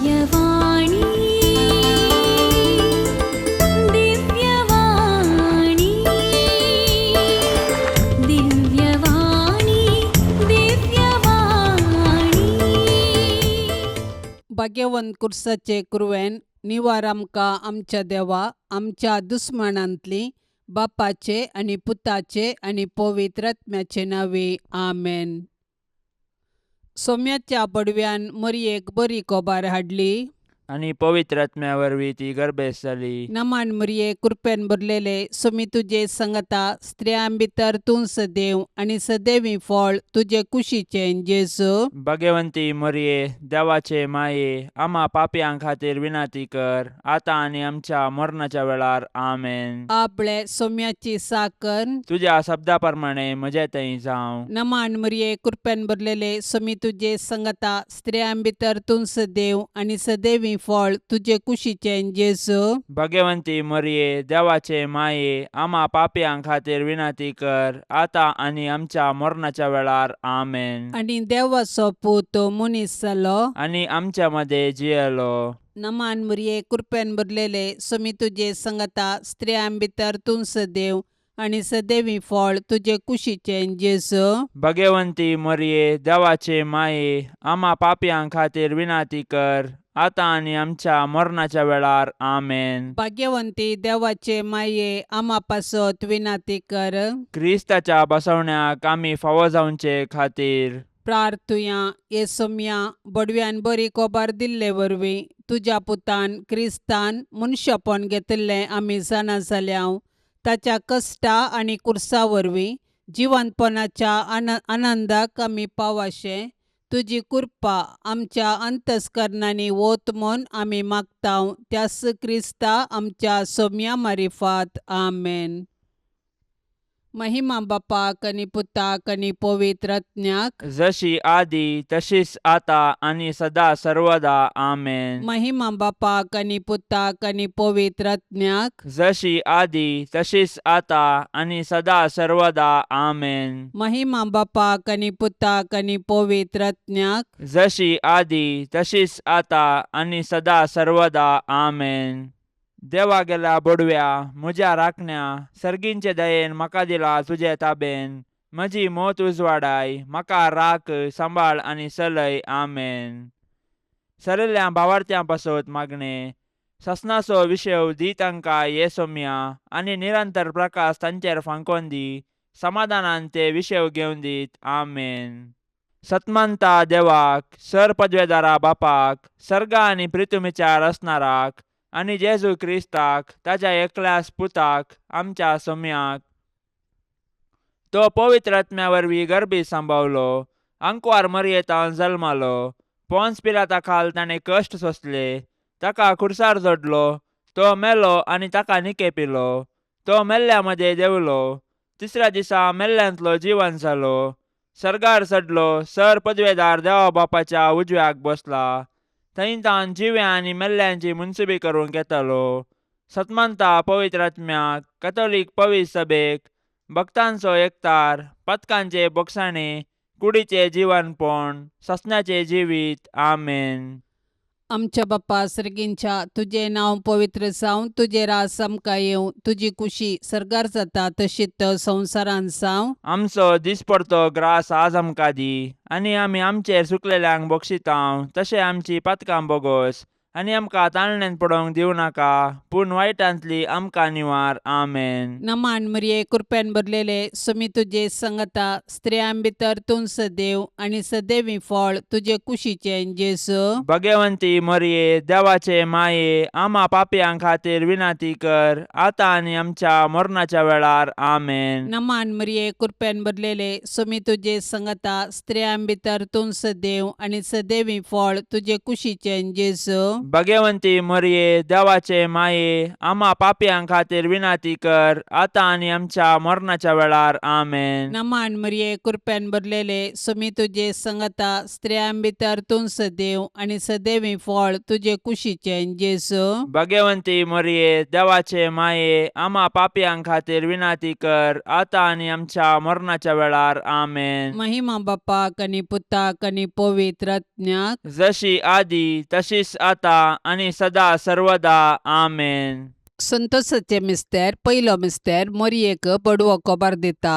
दिव्यवाणी दिव्यवाणी दिव्यवाणी दिव्यवाणी भाग्यवंत कुर्साचे कुरवेन निवार आमकां आमच्या देवा आमच्या दुस्मनांतली बापाचे आनी पुताचे आनी पवित्र आत्म्याचे नावे आमेन. सोम्याच्या पडव्यान मरयेक बरी कोबार हाडली आणि पवित्र आत्म्या वरवीं ती गर्भेस जाली. नमान मरये कृपेन भरलेले सोमी तुजे संगता स्त्रियां भितर तूं सदैव आनी सदैवी फळ तुजे कुशीचे जेजू. भाग्यवंती मरिये देवाचे माये आम्हा पापयांक खातीर विनाती कर आता आणि आमच्या मरणाच्या वेळार आमेन. आपले सोम्याची साकर तुझ्या शब्दा प्रमाणे म्हजे थंय जावं. नमान मरये कृपेन भरलेले सोमी तुजे संगता स्त्रियां भितर तूं सदैव आनी सदैवी फळ तुजे कुशीचे जेजू. भाग्यवंती मरिये देवाचे माये आम्हा पापयांक खातीर विनाती कर आता आणि आमच्या मरणाच्या वेळार आमेन. आनी देवाचो पूत मनीस जालो आणि आमच्या मध्ये जियेलो. नमान मरये कृपेन भरलेले सोमी तुजे संगता स्त्रियां भितर तूं सदैव आनी सदैवी फळ तुजे कुशीचे जेजू. भाग्यवंती मरिये देवाचे माये आम्हा पापयांक खातीर विनाती कर आता आणि आमच्या मरणाच्या वेळार आमेन. भाग्यवंती देवाचे माये आम्हा पासत विनाती कर. क्रिस्ताच्या बसवण्याक आमी फावो जावचे खातीर प्रार्थुया ये सोम्या बडव्यान बरी कोबार दिल्ले वरवीं तुज्या पुतान क्रिस्तान मनशापण घेतिल्लें आमी जाणा जाल्याव ताच्या कश्टा आनी कुर्सा वरवीं जिवंतपणाच्या आनंदाक आमी पावाशे तुजी कृपा आमच्या अंतस्करणांनी वोत म्हूण आमी मागताव त्यास क्रिस्ता आमच्या सोम्या मारिफात आमेन. महिमा बापाक आनी पुताक आनी पवित्र आत्म्याक जशी आदी तशीच आता आणि सदा सर्वदा आमेन. महिमा बापाक आनी पुताक आनी पवित्र आत्म्याक जशी आदी तशीच आता आणि सदा सर्वदा आमेन. महिमा बापाक आनी पुताक आनी पवित्र आत्म्याक जशी आदी तशीच आता आणि सदा सर्वदा आमेन. देवा गेला बडव्या म्हज्या राखण्या सर्गींचे दयेन म्हाका दिला तुजे ताबेन म्हजी मोत उजवाडाय म्हाका राख सांबाळ आनी चलय आमेन. सरिल्ल्या भावार्थ्यां पासत मागणे ससनाचो विशय दी तांकां ये सोम्या आनी निरंतर प्रकाश तांचेर फांकोन दी समाधानान ते विशय घेवन दीत आमेन. सतमानता देवाक सर पदवेदारा बापाक सर्गा आनी पृथ्वीचार असणाराक आनी जेजू क्रिस्ताक ताच्या एकल्याच पुताक आमच्या सोम्याक तो पवित्र आत्म्या वरवीं गर्भी सांबावलो अंकवार मरयेतावन जल्मालो पोन्स पिलाता खाल ताणें कश्ट सोंसले ताका खुर्सार जोडलो तो मेलो आनी ताका निकेपिलो तो मेल्ल्या मध्ये देवलो तिसऱ्या दिसा मेल्ल्यांतलो जिवंत जालो सर्गार चडलो सर पदवेदार देवा बापाच्या उजव्याक बसला थंय तान जिव्या आनी मेल्ल्यांची मुनसुबी करूंक येतालो. सतमानता पवित्र आत्म्याक कॅथोलीक पवित्र सभेक भक्तांचो एकतार पथकांचे बोगसाणे कुडीचे जिवनपण ससण्याचे जिवीत आमेन. आमच्या बापा सर्गींच्या तुझे नाव पवित्र जावं तुझे रास आमकां येवं तुजी कुशी सर्गार जाता तशीच संवसारान जावं. आमचो दिसपडतो ग्रास आज आमकां दी आनी आमी आमचेर सुकलेल्यांक बक्षितांव तशें आमची पातकां बोगोस आनी आमकां ताळणेन पडोवंक दिवं नाका पूण वायटांतली आमकां निवार आमेन. नमान मरये कृपेन भरलेले सोमी तुजे संगता स्त्रियां भितर तूं सदैव आनी सदैवी फळ तुजे कुशीचे जेजू. भाग्यवंती मरिये देवाचे माये आम्हा पापयांक खातीर विनाती कर आता आणि आमच्या मरणाच्या वेळार आमेन. नमान मरये कृपेन भरलेले सोमी तुजे संगता स्त्रियां भितर तूं सदैव आनी सदैवी फळ तुजे कुशीचे जेजू. भाग्यवंती मरिये देवाचे माये आम्हा पापयां खातीर विनाती कर आता आणि आमच्या मरणाच्या वेळार आमेन. नमान मरिये कृपेन भरलेले सुमी तुझे संगता स्त्रियां भितर तूं सदैव आणि सदैवी फळ तुझे कुशीचे जेसू. भाग्यवंती मरिये देवाचे माये आम्हा पापयां खातीर विनाती कर आता आणि आमच्या मरणाच्या वेळार आमेन. महिमा बापाक आणि पुताक आणि पवित्र आत्म्याक जशी आदी तशीच आता आणि सदा सर्वदा आमेन. संतोषाचे मिस्तेर पयलो मिस्तेर मरियेक बडवो कोबार दिता.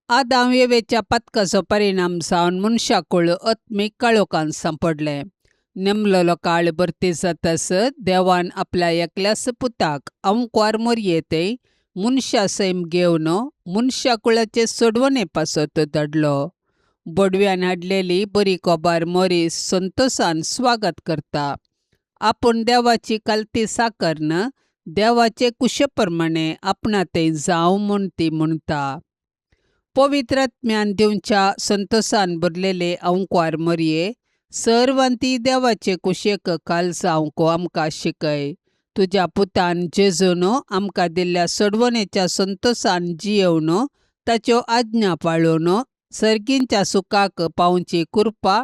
आदाम येवेच्या पथकाचो परिणाम जावन मनशाकुळ आत्मीक काळोखान सांपडले. नेमलेलो काळ भरती जातास देवान आपल्या एकल्याच पुताक अंकवार मरियेते मनशा सैम घेवन मनशाकुळाचे सोडवणे पासत धाडलो. बडव्यान हाडलेली बरी कोबार मरी संतोषान स्वागत करता. आपूण देवाची कालती साकरन देवाचे कुशेप्रमाणे आपणा ते जावं म्हूण ती म्हणटा. पवित्र आत्म्यान दिवच्या संतोषान भरलेले अंकवार मरिये सर्वांती देवाचे कुशेक काल जावंक आमकां शिकय. तुज्या पुतान जेजून आमकां दिल्ल्या सोडवणेच्या संतोषान जियेवन ताच्यो आज्ञा पाळून सर्गींच्या सुखाक पावची कृपा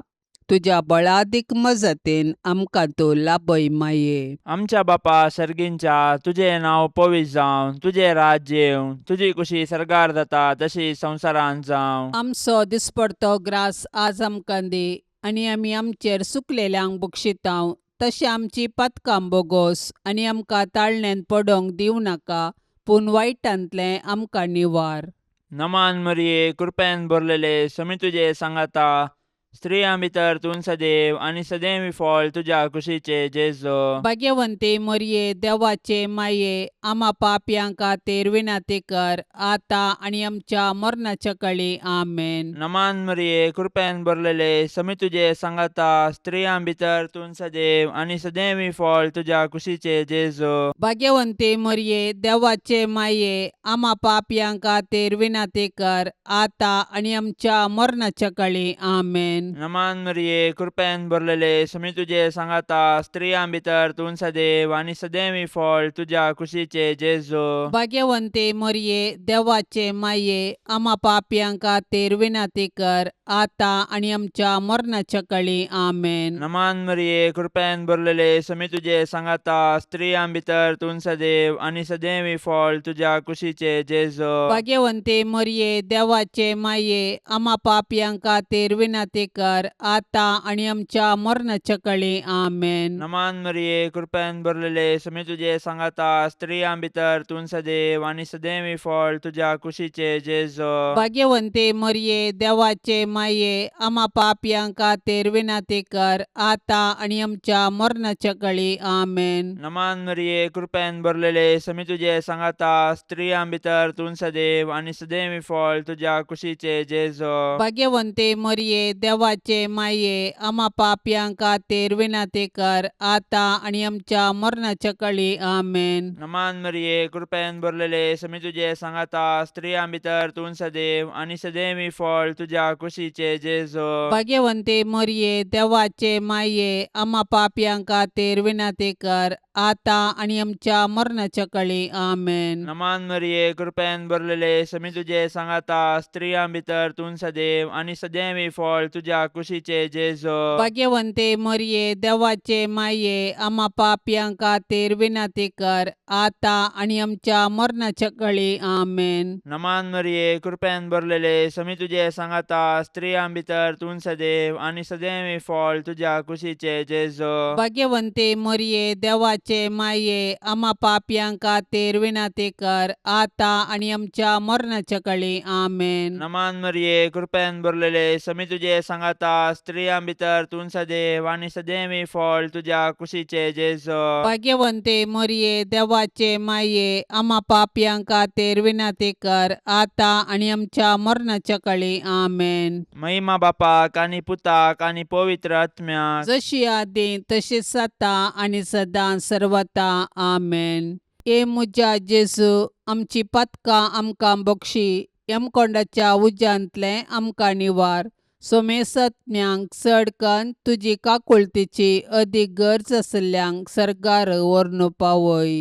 तुज्या बळादीक मजतीन आमकां तूं लाभय माये. आमच्या बापा सर्गींच्या तुझे नाव पवित्र जावं, तुझे राज्य येवं, तुझी कुशी सरकार जाता तशी संवसारांत जावं. आमचो दिसपडतो ग्रास आज आमकां दी आनी आमी आमचेर सुकलेल्यांक बक्षितांव. तशें आमची पथकां बोगोस आनी आमकां ताळण्यांत पडोवंक दिवं नाका पूण वायटांतलें आमकां निवार. नमान मरिये कृपेन भरलेले समी तुझे सांगाता स्त्रियां भितर तूं सदैव आणि सदैवी फळ तुझ्या कुशीचे जेजो. भाग्यवंते मरिये देवाचे माये आम्हा पापयां खातीर विनाती कर आता आणि आमच्या मरणाच्या काळी आमेन. नमान मरिये कृपेन भरलेले समी तुझे सांगाता स्त्रियां भितर तूं सदैव आणि सदैवी फळ तुझ्या कुशीचे जेजो. भाग्यवंते मरिये देवाचे माये आम्हा पापयां खातीर विनाती कर आता आणि आमच्या मरणाच्या काळी आमेन. नमान मरिये कृपेन भरलेले समी तुझे सांगाता स्त्रियां भितर तूं सदैव आणि सदैवी फळ तुझ्या कुशीचे जेजो. भाग्यवंते मरिये देवाचे माये आम्हा पापयां खातीर विनाती कर आता आणि आमच्या मरणाच्या काळी आमेन. नमान मरिये कृपेन भरलेले समी तुझे सांगाता स्त्रियां भितर तूं सदैव आणि सदैवी फळ तुझ्या कुशीचे जेजो. भाग्यवंते मरिये देवाचे माये आम्हा पापयां खातीर विनाती कर आता आणि आमच्या मरणाच्या काळी आमेन. नमान मरिये कृपेन भरलेले समी तुझे सांगाता स्त्रियां भितर तूं सदैव आणि सदैवी फळ तुझ्या कुशीचे जेजो. भाग्यवंते मरिये देवाचे माये आम्हा पापयां खातीर विनाती कर आता आणि आमच्या मरणाच्या काळी आमेन. नमान मरिये कृपेन भरलेले समी तुझे सांगाता स्त्रियां भितर तूं सदैव आणि सदैवी फळ तुझ्या कुशीचे जेजो. भाग्यवंते मरिये देवाचे माये आम्हा पापयां खातीर विनाती कर आता आणि आमच्या मरणाच्या काळी आमेन. नमान मरिये कृपेन भरलेले समी तुझे सांगाता स्त्रियां भितर तूं सदैव आणि सदैवी फळ तुझ्या कुशीचे जेजो. भाग्यवंते मरिये देवाचे माये आम्हा पापयां खातीर विनाती कर आता आणि आमच्या मरणाच्या काळी आमेन. नमान मरिये कृपेन भरलेले समी तुझे सांगाता स्त्रियां भितर तूं सदैव आणि सदैवी फळ तुझ्या कुशीचे जेजो. भाग्यवंते मरिये देवाचे माये आम्हा पापयां खातीर विनाती कर आता आणि आमच्या मरणाच्या काळी आमेन. नमान मरिये कृपेन भरलेले समी तुझे सांगाता स्त्रियां भितर तूं सदैव आणि सदैवी फळ तुझ्या कुशीचे जेजो. भाग्यवंते मरिये देवाचे माये आम्हा पापयां खातीर विनाती कर आता आणि आमच्या मरणाच्या काळी आमेन. नमान मरिये कृपेन भरलेले समी तुझे सांगाता स्त्रियां भितर तूं सदैव आणि सदैवी फळ तुझ्या कुशीचे जेजो. भाग्यवंते मरिये देवाचे माये आम्हा पापयां खातीर विनाती कर आता आणि आमच्या मरणाच्या काळी आमेन. महिमा बापाक आणि पुताक आणि पवित्र आत्म्याक जशी आदी तशीच आता आणि सदां सर्वता आमेन. ए मुजा जेजू आमची पथकां आमकां बक्षी एमकोंडाच्या उज्यांतले आमकां निवार. सोमेसत्म्यांक चड कन्न तुजी काकुळतीची अदीक गरज आसल्ल्यांक सरकार व्हरून पावय.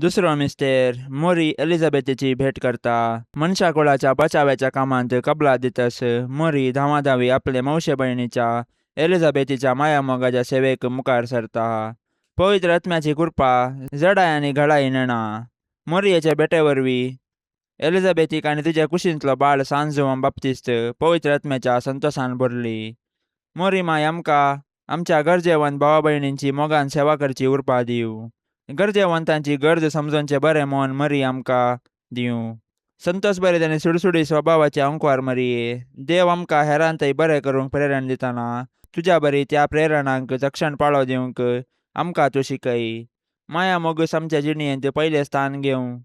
दुसरो मिस्तेर मोरी एलिझाबेथीची भेट करता. मनशा कुळाच्या बचावाच्या कामांत कबलात दितस मोरी धावाधावी आपले मावशे भयणीच्या एलिझाबेथीच्या माया मोगाच्या सेवेक मुखार सरता. पवित्र आत्म्याची कृपा जडाय आनी घडाय नेणा. मोरयेचे भेटे वरवीं एलिझाबेथीक आनी तुज्या कुशींतलो बाळ सांजोवन बाप्तिस्त पवित्र आत्म्याच्या संतोषान भरली. मोरी माय आमकां आमच्या गरजेवंत भावा भयणींची मोगान सेवा करची उर्बा दिवं. गरजेवंतांची गरज समजोवचे बरें मन मरी आमकां दिवं. संतोष बरें आनी सुडसुडी स्वभावाचे अंकवार मरिये, देव आमकां हेरांतय बरें करूंक प्रेरण दितना तुज्या बरी त्या प्रेरणांक चक्षण पाळो दिवंक आमकां तूं शिकय. माया मोगूस आमच्या जिणयेंत पयलें स्थान घेवं.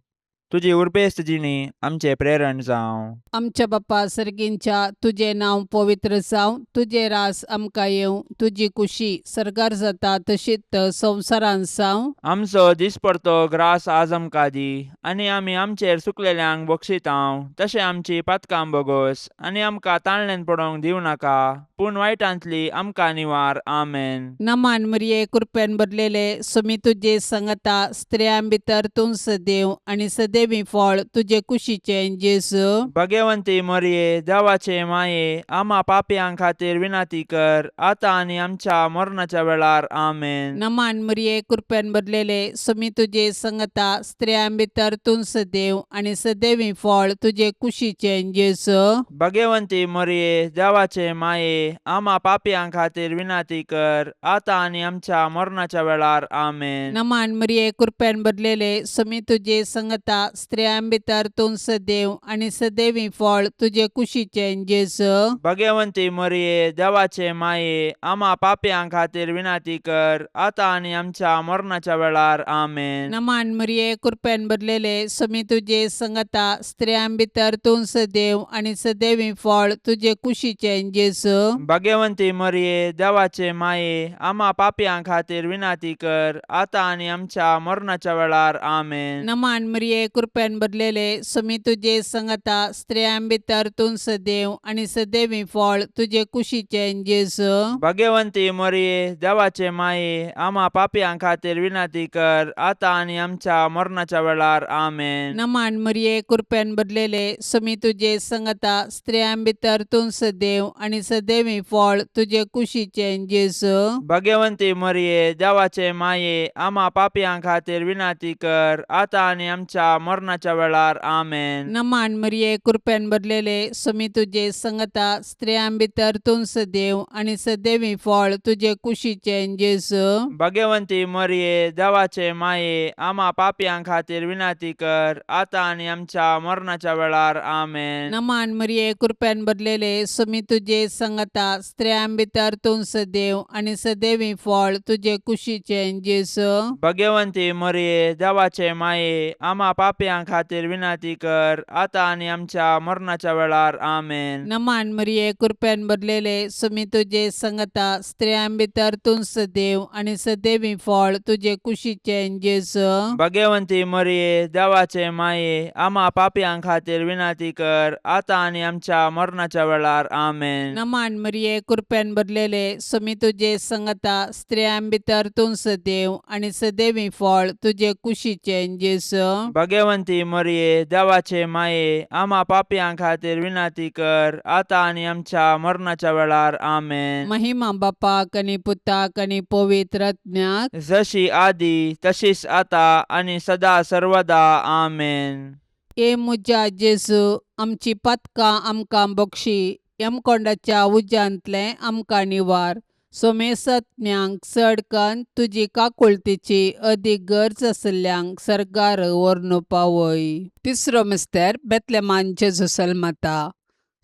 तुजी उर्बेस्त जिणी आमचें प्रेरण जावं. आमच्या बापा सर्गींच्या तुझे नांव पवित्र जावं. तुझे रास आमकां येवं. तुजी कुशी सरकार जाता तशीच संवसारांत जावं. आमचो दिसपडतो ग्रास आज आमकां दी आनी आमी आमचेर सुकलेल्यांक बक्षितांव. तशें आमची पातकां बोगोस आनी आमकां ताळणेन पडोवंक दिवं नाका, पूण वायटांतली आमकां निवार. आमेन. नमान मरिये कृपेन भरलेले सुमी तुजे संगता स्त्रियां भितर तूं सदैव आनी सदैवी फळ तुजे कुशीचें जेजू. भगवंती मरिये देवाचे माये आम्हा पापयां खातीर विनाती कर, आतां आनी आमच्या मरणाच्या वेळार. आमेन. नमान मरिये कृपेन भरलेले सुमी तुजे संगता स्त्रियां भितर तूं सदैव आनी सदैवी फळ तुजे कुशीचें जेजू. भगवंती मरिये देवाचे माये आम्हा पापयां खातीर विनाती कर, आतां आनी आमच्या मरणाच्या वेळार. आमेन. नमान मरिये कृपेन भरलेले सुमी तुजे संगता स्त्रियां भितर तूं सदैव आनी सदैवी फळ तुजे कुशीचें जेजू. भगवंती मरिये देवाचे माये आम्हा पापयां खातीर विनाती कर, आतां आनी आमच्या मरणाच्या वेळार. आमेन. नमान मरिये कृपेन भरलेले सुमी तुजे संगता स्त्रियां भितर तूं सदैव आनी सदैवी फळ तुजे कुशीचें जेजू. भगवंती मरिये देवाचे माये आम्हा पापयां खातीर विनाती कर, आतां आनी आमच्या मरणाच्या वेळार. आमेन. नमान मरिये कृपेन भरलेले सुमी तुजे संगता स्त्रियां भितर तूं सदैव आनी सदैवी फळ तुजे कुशीचें जेजू. भगवंती मरिये देवाचे माये आम्हा पापयां खातीर विनाती कर, आतां आनी आमच्या मरणाच्या वेळार. आमेन. नमान मरिये कृपेन भरलेले सुमी तुजे संगता स्त्रियां भितर तूं सदैव आनी सदैवी फळ तुजे कुशीचें जेजू. भगवंती मरिये देवाचे माये आम्हा पापयां खातीर विनाती कर, आतां आनी आमच्या मरणाच्या वेळार. आमेन. नमान मरिये कृपेन भरलेले सुमी तुजे संगता स्त्रियां भितर तूं सदैव आनी सदैवी फळ तुजे कुशीचें जेजू. भगवंती मरिये देवाचे माये आम्हा पापयां खातीर विनाती कर, आतां आनी आमच्या मरणाच्या वेळार. आमेन. नमान मरिये कृपेन भरलेले सुमी तुजे संगता स्त्रियां भितर तूं सदैव आनी सदैवी फळ तुजे कुशीचें जेजू. भगवंती मरिये देवाचे माये आम्हा पापयां खातीर विनाती कर, आतां आनी आमच्या मरणाच्या वेळार. आमेन. नमान मरिये कृपेन भरलेले सुमी तुजे संगता स्त्रियां भितर तूं सदैव आनी सदैवी फळ तुजे कुशीचें जेजू. भगवंती मरिये देवाचे माये आम्हा पापयां खातीर विनाती कर, आतां आनी आमच्या मरणाच्या वेळार. आमेन. नमान मरिये कृपेन भरलेले सुमी तुजे संगता स्त्रियां भितर तूं सदैव आनी सदैवी फळ तुजे कुशीचें जेजू. भगवंती मरिये देवाचे माये आम्हा पापयां खातीर विनाती कर, आतां आनी आमच्या मरणाच्या वेळार. आमेन. महिमा बापाक आनी पुताक आनी पवित्र आत्म्याक, जशी आदी तशीच आतां आनी सदा सर्वदा. आमेन. ए मुजा जेजू, आमची पातकां आमकां बक्षी, यमकोंडाच्या उज्यांतले आमकां निवार. सोमेसत्म्यांक चड कन्न तुजी काकुळतीची अदीक गरज आसल्ल्यांक सरकार व्हरून पावय. तिसरो मिस्तेर बेतलेमान जेजू जल्मता.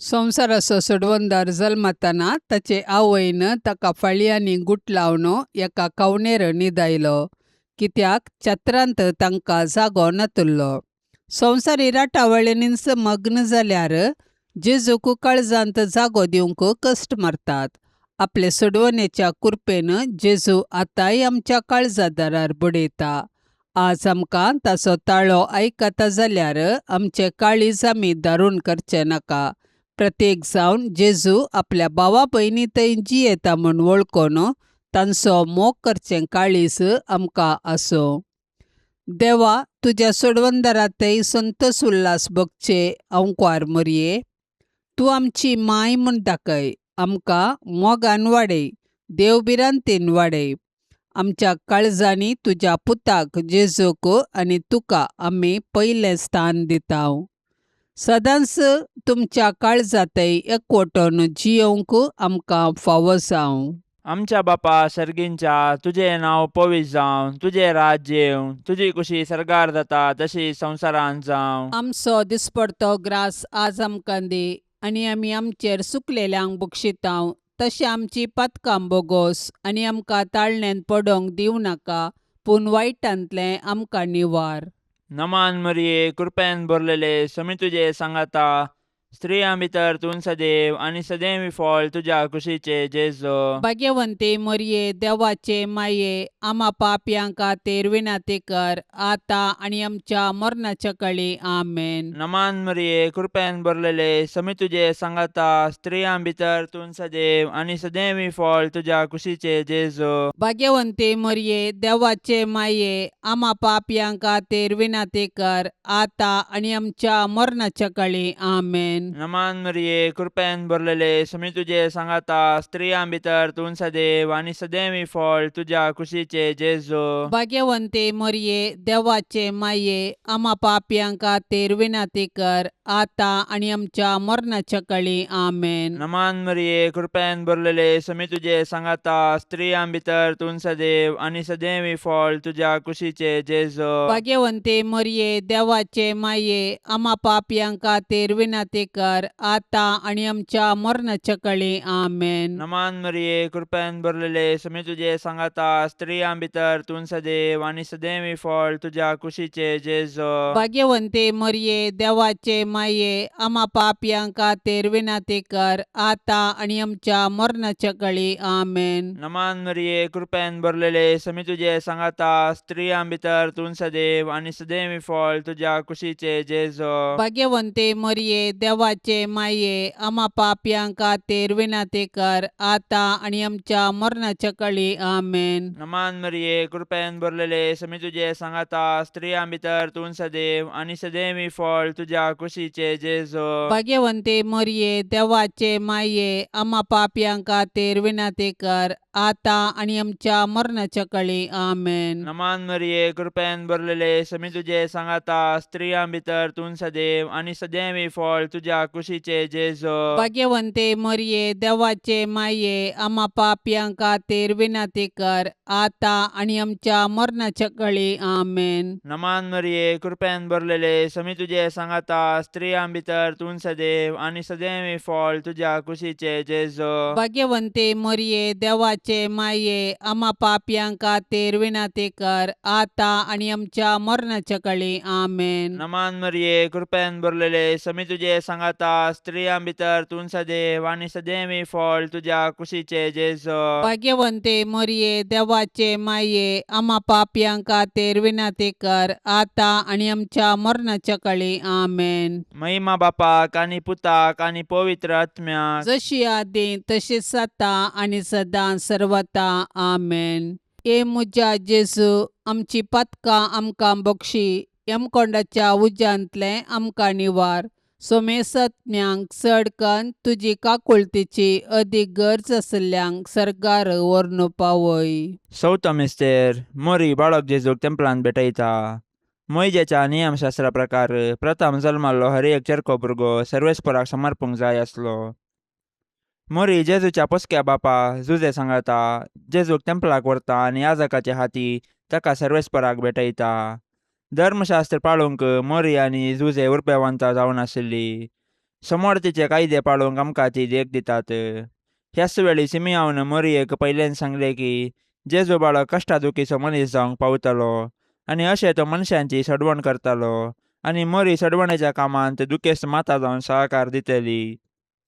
संवसाराचो सोडवणदार जल्मतना ताचे आवयन ताका फाळयांनी गुट लावन एका कवणेर न्हिदायलो, कित्याक चत्रांत तांकां जागो नातुल्लो. संवसारी राटावळींनीच मग्न जाल्यार जेजूक काळजांत जागो दिवंक कश्ट मारतात. आपले सोडवणेच्या कृपेन जेजू आतांय आमच्या काळजादारार बडयता. आज आमकां ताचो ताळो आयकता जाल्यार आमचे काळीज आमी दारूण करचे नाका, प्रत्येक जावन जेजू आपल्या भावा भयणी थंय जी येता म्हूण वळखोन तांचो मोग करचें काळीज आमकां आसो. देवा, तुज्या सोडवंदारा थंय संतोष उल्हास भोगचे अंकार मरये. तूं आमची माय म्हूण दाखय, आमकां मोगान वाडय, देवबिरांतेन वाडय. आमच्या काळजांनी तुज्या पुताक जेजूक आनी तुका आमी पयलें स्थान दितांव. सदांच तुमच्या काळजांतय एकवटून जियोंक आमकां फावो जावं. आमच्या बापा सर्गींच्या, तुजें नांव पवित्र जावं, तुजें राज्य येवं, तुजी कुशी सरकार जाता तशी संवसारांत जावं. आमचो दिसपडतो ग्रास आज आमकां दी, आनी आमी आमचेर चुकलेल्यांक बक्षितांव. तशें आमची पातकां बोगोस आनी आमकां ताळण्यांत पडोवंक दिवं नाका, पूण वायटांतलें आमकां निवार. नमान मरिये, कृपेन भरलेले, समी तुजे सांगाता, स्त्रियां भितर तूं सदैव आनी सदैवी फळ तुज्या कुशीचे जेजो. भाग्यवंते मरिये, देवाचे माये, आम्हा पापयांक खातीर विनाती कर, आतां आनी आमच्या मरणाच्या काळी. आमेन. नमान मरिये, कृपेन भरलेले, समी तुजे सांगाता, स्त्रियां भितर तूं सदैव आनी सदैवी फळ तुज्या कुशीचे जेजो. भाग्यवंते मरिये, देवाचे माये, आम्हा पापयांक खातीर विनाती कर, आतां आनी आमच्या मरणाच्या काळी. आमेन. नमान मरिये, कृपेन भरलेले, समी तुजे सांगाता, स्त्रियां भितर तूं सदैव आनी सदैवी फळ तुज्या कुशीचे जेजो. भाग्यवंते मरिये, देवाचे माये, आम्हा पापयांक खातीर विनाती कर, आतां आनी आमच्या मरणाच्या काळी. आमेन. नमान मरिये, कृपेन भरलेले, समी तुजे सांगाता, स्त्रियां भितर तूं सदैव आनी सदैवी फळ तुज्या कुशीचे जेजो. भाग्यवंते मरिये, देवाचे माये, आम्हा पापयांक खातीर विनाती कर, आतां आनी आमच्या मरणाच्या काळी. आमेन. नमान मरिये, कृपेन भरलेले, समी तुजे सांगाता, स्त्रियां भितर तूं सदैव आनी सदैवी फळ तुज्या कुशीचे जेजो. भाग्यवंते मरिये, देवाचे माये, आम्हा पापयांक खातीर विनाती कर, आतां आनी आमच्या मरणाच्या काळी. आमेन. नमान मरिये, कृपेन भरलेले, समी तुजे सांगाता, स्त्रियां भितर तूं सदैव आनी सदैवी फळ तुज्या कुशीचे जेजो. भाग्यवंते मरिये, देवाचे माये, आम्हा पापयांक खातीर विनाती कर, आतां आनी आमच्या मरणाच्या काळी. आमेन. नमान मरिये, कृपेन भरलेले, समी तुजे सांगाता, स्त्रियां भितर तूं सदैव आनी सदैवी फळ तुज्या कुशीचे जेजो. भाग्यवंते मरिये, देवाचे माये, आम्हा पापयांक खातीर विनाती कर, आतां आनी आमच्या मरणाच्या काळी. आमेन. नमान मरिये, कृपेन भरलेले, समी तुजे सांगाता, स्त्रियां भितर तूं सदैव आनी सदैवी फळ तुज्या कुशीचे जेजो. भाग्यवंते मरिये, देवाचे माये, आम्हा पापयांक खातीर विनाती कर, आतां आनी आमच्या मरणाच्या काळी. आमेन. नमान मरिये, कृपेन भरलेले, समी तुजे सांगाता, स्त्रियां भितर तूं सदैव आनी सदैवी फळ तुज्या कुशीचे जेजो. भाग्यवंते मरिये, देवाचे माये, आम्हा पापयांक खातीर विनाती कर, आतां आनी आमच्या मरणाच्या काळी. आमेन. नमान मरिये, कृपेन भरलेले, समी तुजे सांगाता, स्त्रियां भितर तूं सदैव आनी सदैवी फळ तुज्या कुशीचे जेजो. भाग्यवंते मरिये, देवाचे माये, आम्हा पापयांक खातीर विनाती कर, आतां आनी आमच्या मरणाच्या काळी. आमेन. महिमा बापाक आनी पुताक आनी पवित्र आत्म्याक, जशी आदी तशीच आता आनी सदां सर्वता. आमेन. ए मुजा जेजू, आमची पातकां आमकां बक्षी, यमकोंडाच्या उज्यांतले आमकां निवार. सोमेसत्म्यांक चड कन्न तुजी काकुळतीची अदीक गरज आसल्यांक सरकार व्हरून पावय. चवथो मिस्तेर, मोरी बाळक जेजूक तेंपलांत भेटयता. मोइजेच्या नियमशास्त्रा प्रकार प्रथम जल्माल्लो हर एक चरको भुरगो सर्वेस्पराक समर्पूंक जाय आसलो. मोरी जेजूच्या पोसक्या बापा जुजे सांगाता, जेजूक तेंपलाक व्हरता आनी याजकाचे हाती ताका सर्वेस्पराक भेटयता. धर्मशास्त्र पाळूंक मोरी आनी जुजे उरपेवंतां जावन आशिल्लीं. समोर तिचे कायदे पाळूंक आमकां ती देख दितात. ह्याच वेळी सिमियोन मोरयेक पयलें सांगलें की जेजू बाळक कश्टादुखीचो मनीस जावंक पावतलो आनी अशें तो मनशांची सडवण करतालो आनी मोरी सडवणेच्या कामांत दुखेस्त माता जावन सहकार दितली.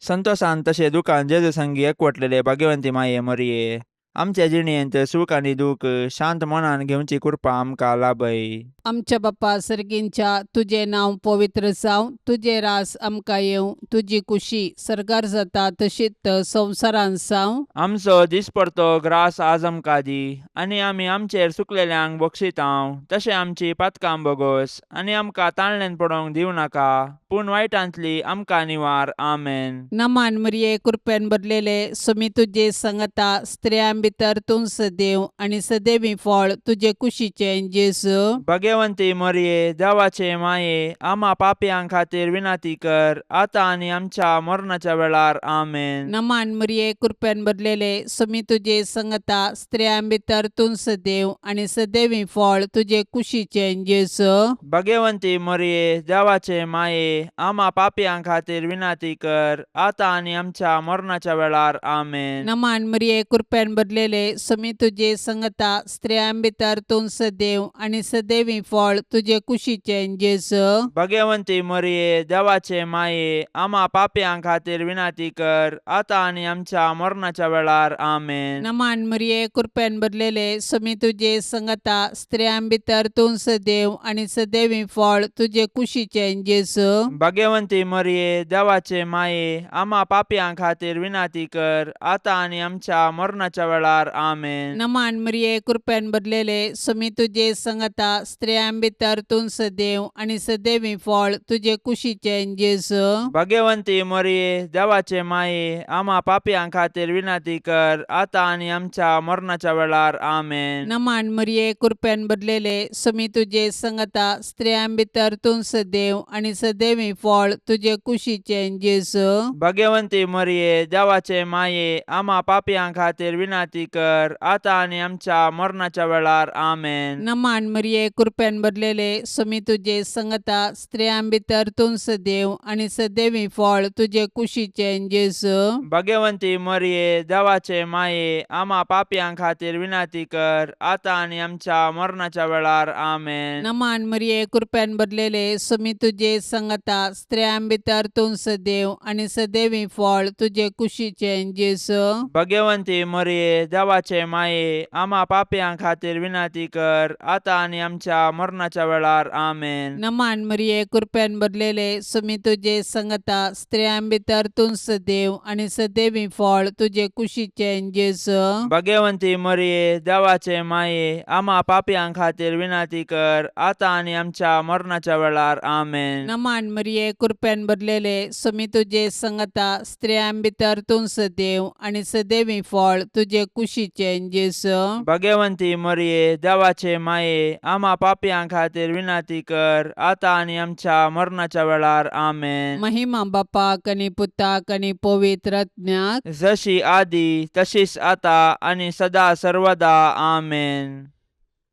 संतोशान तशें दुखान जेजू संगी एकवटलेले भाग्यवंती माये मोरये, आमच्या जिणेंत सूख आनी दूख शांत मनान घेवची कृपा आमकां लाभय. आमच्या बाप्पा सर्गींच्या तुझे नांव पवित्र जावं, तुझे रास आमकां येवं, तुजी कुशी सरकार जाता तशीच संवसारांत जावं. आमचो दिसपरतो ग्रास आज आमकां दी, आनी आमी आमचेर सुकलेल्यांक बक्षितांव. तशें आमची पातकां बोगोस, आनी आमकां ताळणेन पडोवंक दिवं नाका, पूण वायटांतली आमकां निवार. आमेन. नमान मरिये कृपेन भरलेले सुमी तुझे संगता स्त्रियां भितर तूं सदैव आनी सदैवी फळ तुझे कुशीचे जेजू. भाग्यवंती मरिये, देवाचे माये, आम्हा पापयांक खातीर विनाती कर, आतां आनी आमच्या मरणाच्या वेळार. आमेन. नमान मरिये कृपेन भरलेले सुमी तुझे संगता स्त्रियां भितर तूं सदैव आनी सदैवी फळ तुझे कुशीचे जेजू. भाग्यवंती मरिये, देवाचे माये, आम्हा पापयांक खातीर विनाती कर, आतां आनी आमच्या मरणाच्या वेळार. आमेन. नमान मरिये कृपेन भरलेले सुमी तुझे संगता स्त्रियां भितर तूं सदैव आनी सदैवी फळ तुझे कुशीचे जेजू. भाग्यवंती मरिये, देवाचे माये, आम्हा पापयांक खातीर विनाती कर, आतां आनी आमच्या मरणाच्या वेळार. आमेन. नमान मरिये कृपेन भरलेले सुमी तुझे संगता स्त्रियां भितर तूं सदैव आनी सदैवी फळ तुझे कुशीचे जेजू. भाग्यवंती मरिये, देवाचे माये, आम्हा पापयांक खातीर विनाती कर, आतां आनी आमच्या मरणाच्या वेळार. आमेन. नमान मरिये कृपेन भरलेले सुमी तुझे संगता स्त्रियां भितर तूं सदैव आनी सदैवी फळ तुझे कुशीचे जेजू. भाग्यवंती मरिये, देवाचे माये, आम्हा पापयांक खातीर विनाती कर, आतां आनी आमच्या मरणाच्या वेळार. आमेन. नमान मरिये कृपेन भरलेले सुमी तुझे संगता स्त्रियां भितर तूं सदैव आनी सदैवी फळ तुझे कुशीचे जेजू. भाग्यवंती मरिये, देवाचे माये, आम्हा पापयांक खातीर विनाती कर, आतां आनी आमच्या मरणाच्या वेळार. आमेन. नमान मरिये कृपेन भरलेले सुमी तुझे संगता स्त्रियां भितर तूं सदैव आनी सदैवी फळ तुझे कुशीचे जेजू. भाग्यवंती मरिये, देवाचे माये, आम्हा पापयांक खातीर विनाती कर, आतां आनी आमच्या मरणाच्या वेळार. आमेन. नमान मरिये कृपेन भरलेले सुमी तुझे संगता स्त्रियां भितर तूं सदैव आनी सदैवी फळ तुझे कुशीचे जेजू. भाग्यवंती मरिये, देवाचे माये, आम्हा पापयांक खातीर विनाती कर, आतां आनी आमच्या मरणाच्या वेळार. आमेन. नमान मरिये कृपेन भरलेले सुमी तुझे संगता स्त्रियां भितर तूं सदैव आनी सदैवी फळ तुझे कुशीचे जेजू. भाग्यवंती मरिये, देवाचे माये, आम्हा पापयांक खातीर विनाती कर, आतां आनी आमच्या मरणाच्या वेळार. आमेन. नमान मरिये कृपेन भरलेले सुमी तुझे संगता स्त्रियां भितर तूं सदैव आनी सदैवी फळ तुझे कुशीचे जेजू. भाग्यवंती मरिये, देवाचे माये, आम्हा पापयांक खातीर विनाती कर, आतां आनी आमच्या मरणाच्या वेळार. आमेन. महिमा बापाक आनी पुताक आनी पवित्र आत्म्याक, जशी आदी तशीच आतां आनी सदा सर्वदा. आमेन.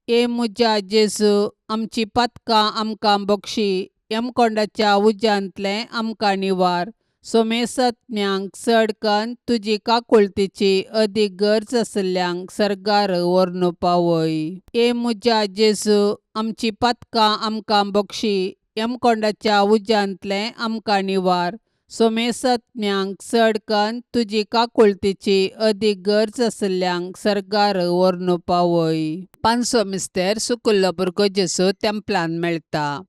ए मुजा जेजू, आमची पातकां आमकां बक्षी, यमकोंडाच्या उज्यांतले आमकां निवार. सोमेसत्म्यांक चडकन तुजी काकुळतीची अदीक गरज आसल्यांक सरकार व्हरून पावय. ए मुजा जेजू, आमची पातकां आमकां बक्षी, यमकोंडाच्या उज्यांतले आमकां निवार. सोमेसत्म्यांक चडकन तुजी काकुळतीची अदीक गरज आसल्यांक सरकार व्हरून पावय. पांचवो मिस्तेर सुकुल्लो भुरगो जेजू तेंपलान मेळटा.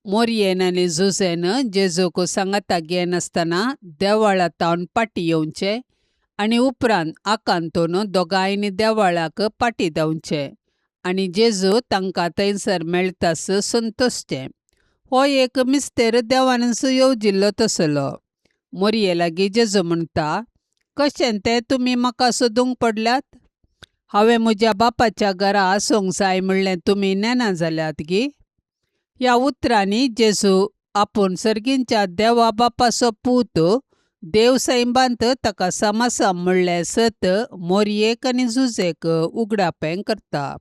मोरयेन आनी झुजेन जेजूक सांगाता घेयन आसतना देवळांतावन पाटी येवचे आनी उपरांत आकांतून दोगांयनी देवळाक पाटी देंवचे आनी जेजू तांकां थंयसर मेळटास संतोसचे. हो एक मिस्तेर देवानच येवजिल्लो तसलो. मोरये लागीं जेजू म्हणटा, कशें तें तुमी म्हाका सोदूंक पडल्यात? हांवें म्हज्या बापाच्या घरा आसूंक जाय म्हणलें तुमी नेना जाल्यात गी. ह्या उतरांनी जेजू आपूण सर्गींच्या देवा बापाचो पूत देव सैबांत ताका समासम म्हणलें सत मोरयेक आनी झुजेक उगडापें करता.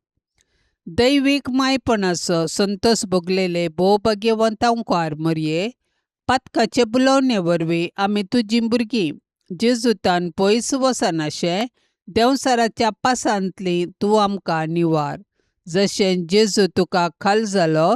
दैवीक मायपणाचो संतोस भोगलेले भोव भाग्यवंतांकार मोरये, पातकाचे बुलोवणे वरवीं आमी तुजीं भुरगीं जेजूतान पयस वचनाशे देंवसाराच्या पासांतलीं तूं आमकां निवार. जशें जेजू तुका खाल जालो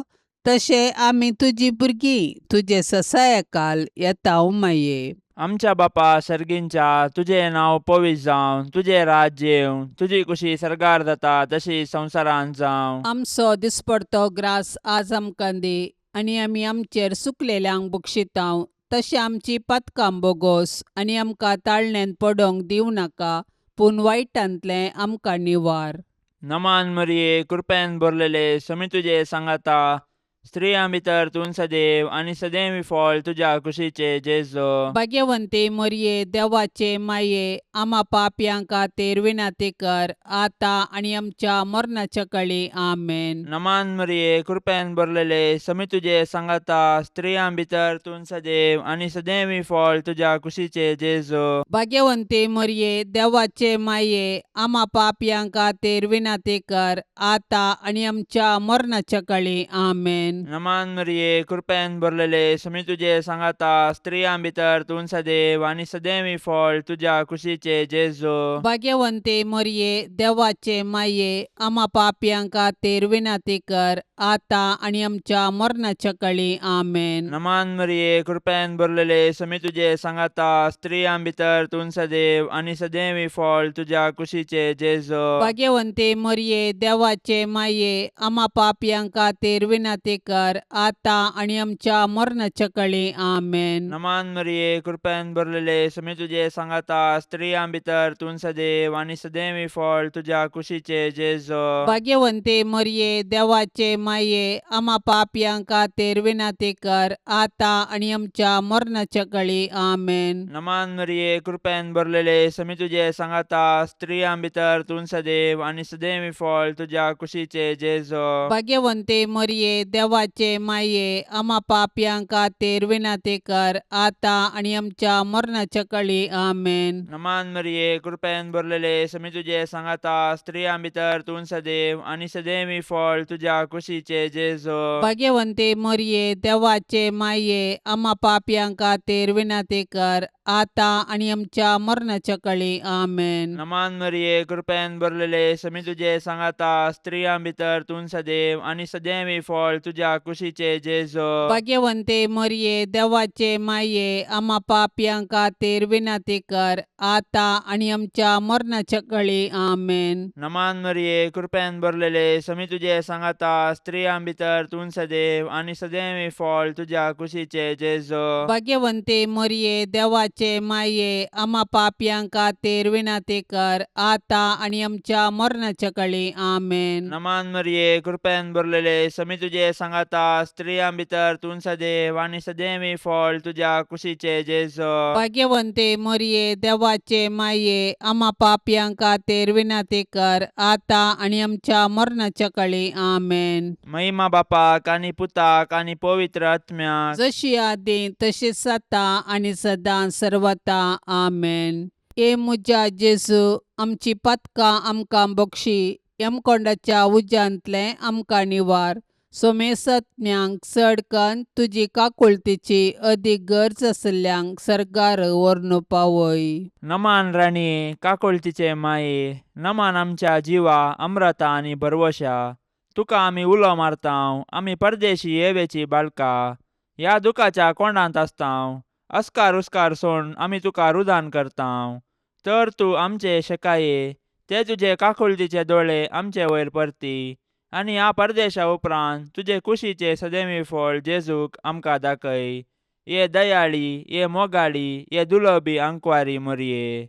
तशें आमी तुजीं भुरगीं तुजे ससायकाल येतांव माये. आमच्या बापा सर्गींच्या, तुझे नाव पवित्र जावं, तुझे राज्य येवं, तुझी कुशी सरकार जाता तशी संवसारांत जावं. आमचो दिसपडतो ग्रास आज आमकां दी, आनी आमी आमचेर सुकलेल्यांक बक्षितांव, तशें आमची पातकां बोगोस, आनी आमकां ताळण्यांत पडोवंक दिवं नाका, पूण वायटांतलें आमकां निवार. नमान मरिये, कृपेन भरलेले, समी तुझे सांगाता, स्त्रियां भितर तूं सदैव आनी सदैवी फळ तुझ्या कुशीचे जेजो. भाग्यवंते मरिये, देवाचे माये, आम्हा पापयांक खातीर विनाती कर, आता आनी आमच्या मरणाच्या काळी आमेन. नमान मरिये, कृपेन भरलेले, समी तुझे सांगाता, स्त्रियां भितर तूं सदैव आनी सदैवी फळ तुझ्या कुशीचे जेजो. भाग्यवंते मरिये, देवाचे माये, आम्हा पापयांक खातीर विनाती कर, आता आनी आमच्या मरणाच्या काळी आमेन. नमान मरिये, कृपेन भरलेले, समी तुझे सांगाता, स्त्रियां भितर तूं सदैव आनी सदैवी फळ तुझ्या कुशीचे जेजो. भाग्यवंते मरिये, देवाचे माये, आम्हा पापयांक खातीर विनाती कर, आता आनी आमच्या मरणाच्या काळी आमेन. नमान मरिये, कृपेन भरलेले, समी तुझे सांगाता, स्त्रियां भितर तूं सदैव आनी सदैवी फळ तुझ्या कुशीचे जेजो. भाग्यवंते मरिये, देवाचे माये, आम्हा पापयांक खातीर विनाती कर, आता आनी आमच्या मरणाच्या काळी आमेन. नमान मरिये, कृपेन भरलेले, समी तुझे सांगाता, स्त्रियां भितर तूं सदैव आनी सदैवी फळ तुझ्या कुशीचे जेजो. भाग्यवंते मरिये, देवाचे माये, आम्हा पापयांक खातीर विनाती कर, आता आनी आमच्या मरणाच्या काळी आमेन. नमान मरिये, कृपेन भरलेले, समी तुझे सांगाता, स्त्रियां भितर तूं सदैव आनी सदैवी फळ तुझ्या कुशीचे जेजो. भाग्यवंते मरिये, देवाचे माये, आम्हा पापयांक खातीर विनाती कर, आता आनी आमच्या मरणाच्या काळी आमेन. नमान मरिये, कृपेन भरलेले, समी तुझे सांगाता, स्त्रियां भितर तूं सदैव आनी सदैवी फळ तुझ्या कुशीचे जेजो. भाग्यवंते मरिये, देवाचे माये, आम्हा पापयांक खातीर विनाती कर, आता आनी आमच्या मरणाच्या काळी आमेन. नमान मरिये, कृपेन भरलेले, समी तुझे सांगाता, स्त्रियां भितर तूं सदैव आनी सदैवी फळ तुझ्या कुशीचे जेजो. भाग्यवंते मरिये, देवाचे माये, आम्हा पापयांक खातीर विनाती कर, आता आनी आमच्या मरणाच्या काळी आमेन. नमान मरिये, कृपेन भरलेले, समी तुझे सांगाता, स्त्रियां भितर तूं सदैव आनी सदैवी फळ तुझ्या कुशीचे जेजो. भाग्यवंते मरिये, देवाचे माये, आम्हा पापयांक खातीर विनाती कर, आता आनी आमच्या मरणाच्या काळी आमेन. नमान मरिये, कृपेन भरलेले, समी तुझे सांगाता, स्त्रियां भितर तूं सदैव आनी सदैवी फळ तुझ्या कुशीचे जेजो. भाग्यवंते मरिये, देवाचे माये, आम्हा पापयांक खातीर विनाती कर, आता आनी आमच्या मरणाच्या काळी आमेन. महिमा बापाक आनी पुताक आनी पवित्र आत्म्याक, जशी आदी तशीच आता आनी सदां सर्वता आमेन. ए मुजा जेजू, आमची पातकां आमकां बक्षी, यमकोंडाच्या उज्यांतलें आमकां निवार. सोमेसत्म्यांक चड कन्न तुजी काकुळतीची अदीक गरज आसल्यांक सरकार व्हरून पावय. नमान राणये, काकुळतीचे माये, नमान आमच्या जिवा, अमृता आनी भरवशा, तुका आमी उलो मारतांव, आमी परदेशी येवेची बाळकां, ह्या दुखाच्या कोंडांत आसतांव, अस्कार उस्कार सोडून आमी तुका रुदान करतांव. तर तूं आमचे शेकाये, ते तुजे काकुळतीचे दोळे आमचे वयर परती, आनी ह्या परदेशा उपरांत तुजे कुशीचे सदैवी फळ जेजूक आमकां दाखय. ये दयाळी, ये मोगाळी, ये दुलोबी आंकवारी मरिये.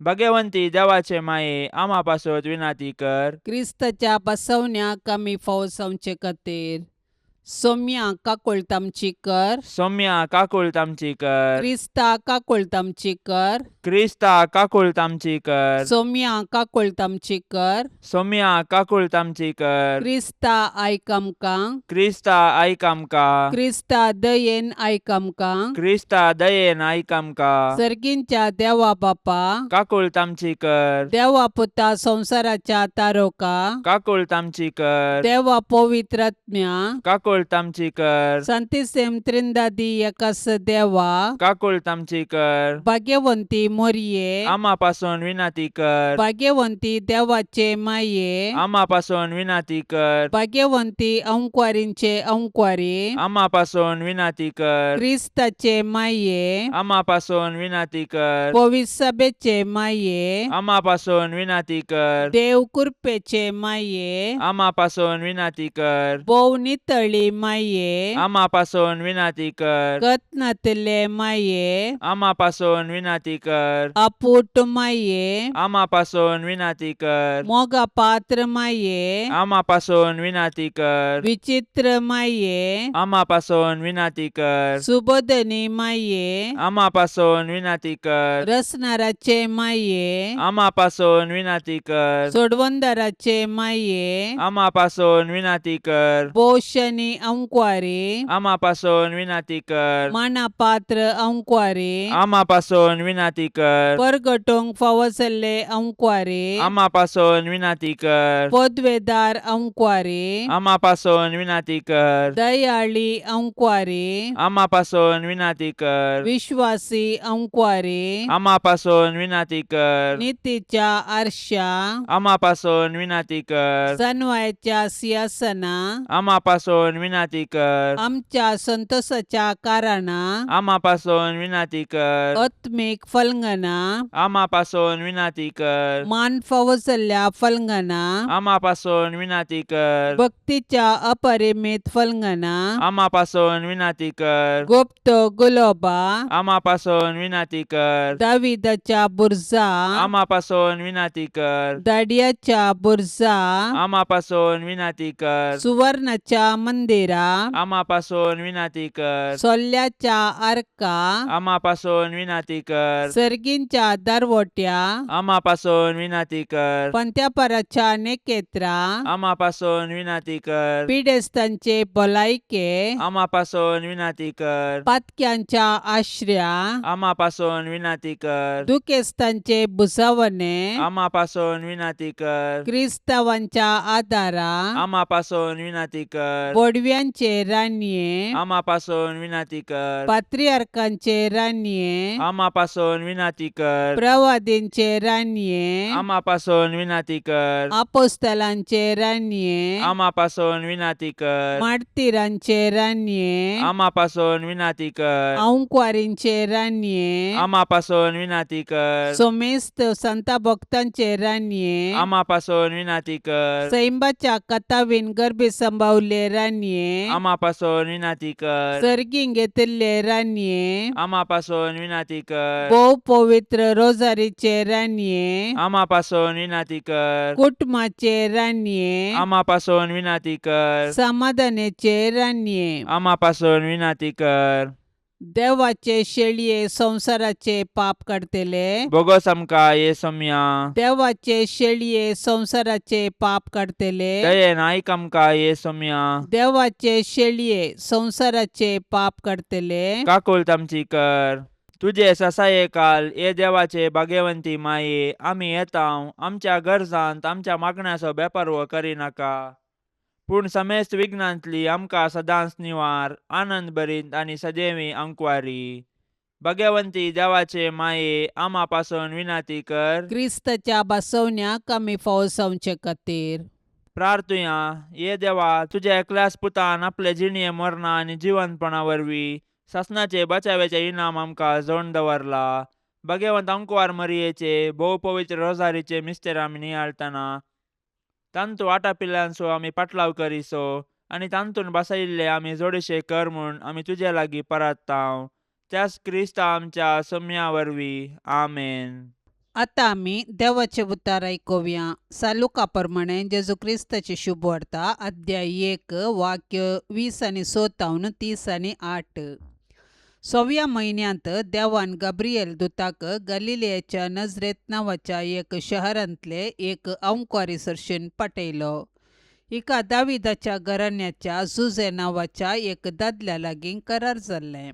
भाग्यवंती देवाचे माये, आम्हा पासत विनाती कर. क्रिस्ताच्या बसवण्याक आमी फावो जावचे खातीर सोम्या काकुळतामची कर. सौम्या काकुळतामची कर. क्रिस्ता काकुळतामची कर. क्रिस्ता काकुळतामची कर. सोम्या काकुळतामची कर. सौम्या काकुळतामची कर. क्रिस्ता आयक आमकां. क्रिस्ता आयक आमकां. क्रिस्ता दयेन आयक आमकां. क्रिस्ता दयेन आयक आमकां. सर्गींच्या देवा बापा, काकुळतामची कर. देवा पुता संसाराच्या तारोका, काकुळतामची कर. देवा पवित्र आत्म्या, काकुळ काकोळ तामची कर Santíssim Trindade Yakas Deva, काकोळ तामची कर भाग्यवंती मोरये, आम्हापासून विनंती कर भाग्यवंती देवाचे माये, आम्हापासून विनंती कर भाग्यवंती अंकुवारींचे अंकुवारी, आम्हापासून विनंती कर क्रिस्ताचे माये, आम्हापासून विनंती कर पवित्र सभेचे माये, आम्हापासून विनंती कर देव कृपेचे माये, आम्हापासून विनंती कर बोव नितळी माये, आम्हापासून विनंती कर गतनातले माये, आम्हापासून विनंती कर अपूट माये, आम्हापासून विनंती कर मोगा पात्र माये, आम्हापासून विनंती कर विचित्र माये, आम्हापासून विनंती कर सुबोधनी माये, आम्हापासून विनंती कर रसनाराचे माये, आम्हापासून विनंती कर सोडवंदाराचे माये, आम्हापासून विनंती कर बोशनी अंकुवारी, आम्हापासून विनंती कर मानापात्र अंकुवारी, आम्हापासून विनंती कर परगटोंक फावसले अंकुवारी, आम्हापासून विनंती कर पदवेदार अंकुवारी, आम्हापासून विनंती कर दयाळी अंकुवारी, आम्हापासून विनंती कर विश्वासी अंकुवारी, आम्हापासून विनंती कर नीतीच्या आरशा, आम्हापासून विनंती कर सनवायच्या सिंहासना, आम्हापासून विनंती कर आमच्या संतोषाच्या कारणा, आम्हापासून विनंती कर आत्मिक फलंगना, आम्हापासून विनंती कर मान फावसल्या फलंगना, आम्हापासून विनंती कर भक्तीच्या अपरिमित फलंगना, आम्हापासून विनंती कर गुप्त गुलोबा, आम्हापासून विनंती कर दाविदाच्या बुरजा, आम्हापासून विनंती कर दाडियाच्या बुरजा, आम्हापासून विनंती कर सुवर्णाच्या मंदिरा, आम्हापासून विनंती कर सोल्ल्याच्या आर्का, आम्हापासून विनंती कर सर्गींच्या दारवोट्या, आम्हापासून विनंती कर पंत्यापराच्या नेकेत्रा, आम्हापासून विनंती कर पिडेस्तांचे भलायके, आम्हापासून विनंती कर पातक्यांच्या आश्रया, आम्हापासून विनंती कर दुखेस्तांचे बुसावणे, आम्हापासून विनंती कर क्रिस्तावांच्या आदारा, आम्हापासून विनंती कर बोडव्यांचे रान्ये, आम्हापासून विनंती कर पात्रियार्कांचे रान्ये, आम्हापासून विनंती कर प्रवादींचे रान्ये, आम्हापासून विनंती कर आपोस्तलांचे रान्ये, आम्हापासून विनंती कर मार्तिरांचे रान्ये, आम्हापासून विनंती कर अंकुवारींचे रान्ये, आम्हापासून विनंती कर सोमेस्त संता भक्तांचे रान्ये, आम्हापासून विनंती कर सैंबाच्या कथावीन गर्भे संभावले रान्ये, आम्हापासून विनंती कर सर्गीं घेतिल्ले रान्ये, आम्हापासून विनंती कर भोव पवित्र रोजारीचे रान्ये, आम्हापासून विनंती कर कुटुंबाचे रान्ये, आम्हापासून विनंती कर समाधानाचे रान्ये, आम्हापासून विनंती कर देवाचे शेळये संसाराचे पाप काढतेले, बोगस आमकां येसुम्या देवाचे शेळये संसाराचे पाप काढतेले, दयेन आयक आमकां येसुम्या देवाचे शेळये संसाराचे पाप काढतेले, काकूळ तामची कर तुझे ससाये काल ये देवाचे भाग्यवंती माये आमी येताव आमच्या गरजांत आमच्या मागण्याचो बेपर्वो करिनाका पूण समेस्त विघ्नांतली आमकां सदांच निवार आनंद भरीत आनी सदैवी अंकुवारी भाग्यवंती देवाचे माये आमा पासून विनंती कर क्रिस्ताच्या बसवण्याक आमी फावो जावचे खातीर प्रार्थुया ये देवा तुझ्या एकल्याच पुतान आपले जिणये मरणा आनी जिवंतपणा वरवीं सासणाचे बचावेचे इनाम आमकां जोडून दवरला भाग्यवंत अंकुवार मरियेचे भोव पवित्र रोजारीचे मिस्तेर आमी नियाळतना तांतू आटा पिल्ल्यांचो आमी पाटलाव करिसो आनी तांतून बसयिल्ले आमी जोडशे कर म्हूण आमी तुजे लागीं परताव त्याच क्रिस्ता आमच्या सोम्या वरवीं आमेन. आतां आमी देवाचे उतार आयकुया. सालुका प्रमाणे जेजू क्रिस्ताची शुभ वार्ता अध्याय 1 वाक्य 20 आनी 27 30 आनी 8. 6व्या म्हयन्यांत देवान गब्रिएल दुताक गलिलेयाच्या नजरेत नांवाच्या एक शहरांतले एक अंकुवारी सरशीन पाठयलो. एका दाविदाच्या घराण्याच्या जुजे नांवाच्या एक दादल्या लागीं करार जाल्लें.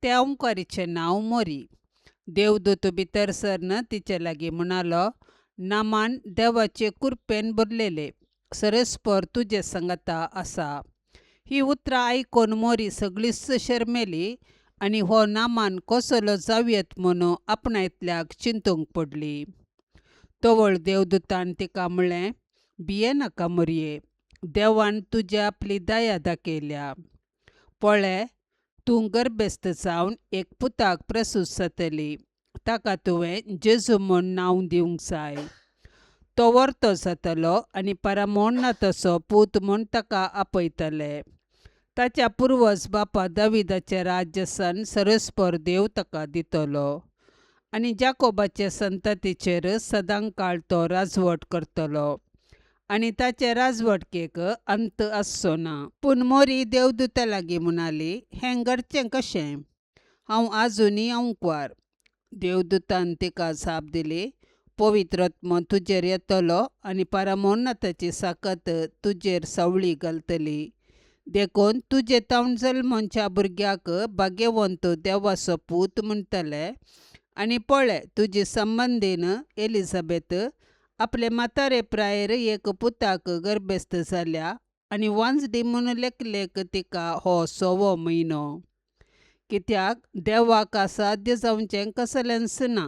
त्या अंकुवारीचें नांव मोरी. देवदूत भितर सरन तिचे लागीं म्हणालो, नामान देवाचे कृपेन भरलेले सरस्पर तुजे संगता आसा. ही उतरां आयकून मोरी सगळीच शर्मेली आनी हो नामान कसलो जावयेत म्हणून आपणायतल्याक चिंतूंक पडली. तवळ देवदूतान तिका म्हणलें, भिये नाका मोरये, देवान तुज्या आपली दया दाखयल्या. पळय, तूं गर्भेस्त जावन एक पुताक प्रसूत जातली. ताका तुवें जेजू म्हूण नांव दिवंक जाय. तो वर्तो जातलो आनी परमोन्न तसो पूत म्हूण ताका आपयतले. ताच्या पुर्वज बापा दाविदाचें राज्य सन सरस्पर देव ताका दितलो आनी जाकोबाचे संततीचेर सदांकाळ तो राजवट करतलो आनी ताचे राजवटकेक अंत आसचो ना. पूण मोरी देवदूता लागीं म्हणाली, हें घडचें कशें? हांव आजुनी अंकवार. देवदूतान तिका जाप दिली, पवित्रात्मा तुजेर येतलो आनी परमोन्नताची साकत तुजेर सावळी घालतली. देखून तुजे तावन जल्मोनच्या भुरग्याक भाग्यवंत देवाचो पूत म्हणटले. आनी पळय, तुजी संबंदीन एलिझाबेथ आपले म्हातारे प्रायेर एक पुताक गर्भेस्त जाल्या आनी वांजडी म्हूण लेखलेक तिका हो 6वो म्हयनो. कित्याक देवाक असाध्य जावचें कसलेंच ना.